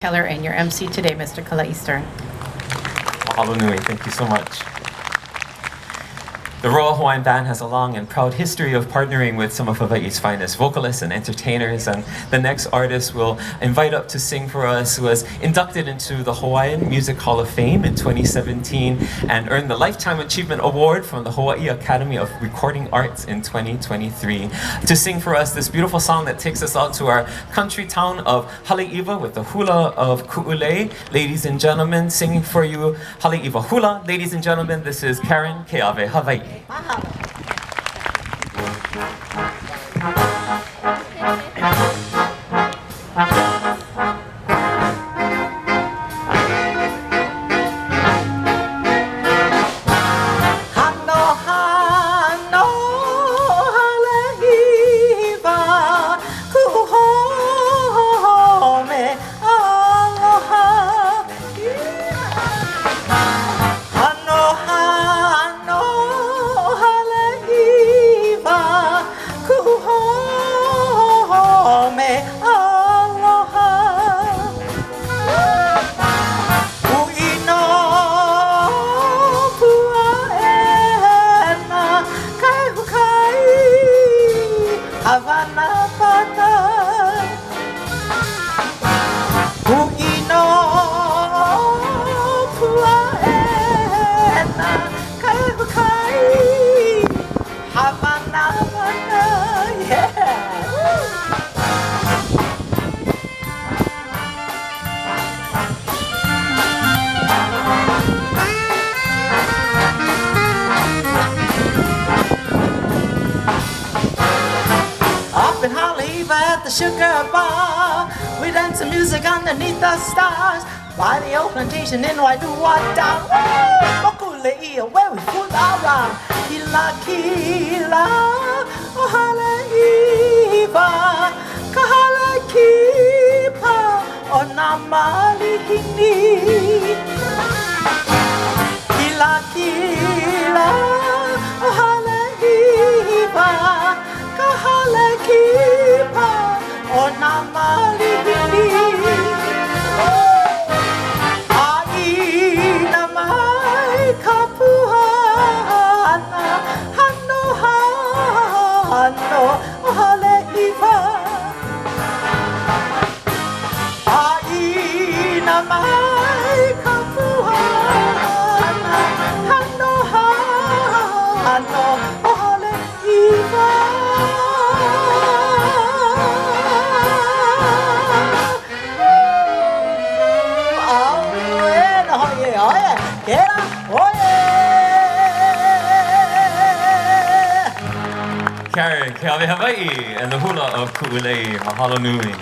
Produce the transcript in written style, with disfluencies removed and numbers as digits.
Keller and your MC today, Mr. Kuʻulei Stern. Mahalo nui, thank you so much. The Royal Hawaiian Band has a long and proud history of partnering with some of Hawaii's finest vocalists and entertainers, and the next artist we'll invite up to sing for us was inducted into the Hawaiian Music Hall of Fame in 2017 and earned the Lifetime Achievement Award from the Hawaii Academy of Recording Arts in 2023 to sing for us this beautiful song that takes us out to our country town of Haleʻiwa with the Hula of Kuʻulei. Ladies and gentlemen, singing for you Haleʻiwa Hula. Ladies and gentlemen, this is Karen Keawehawaii. At the sugar bar, we dance some music underneath the stars. By the old plantation in Waiduata, Mokulei, where we fool around. Kila kila, oh Haleʻiwa, kahala kipa, oh namali hini. Kila kila, oh Haleʻiwa, kahala kipa, oh namali hini. Aina mai kapuana, hano hano, oh Haleʻiwa. Aina mai kapuana, hano hano, oh Haleʻiwa. Karen Keawehawaii and the Hula of Kuʻulei. Mahalo nui.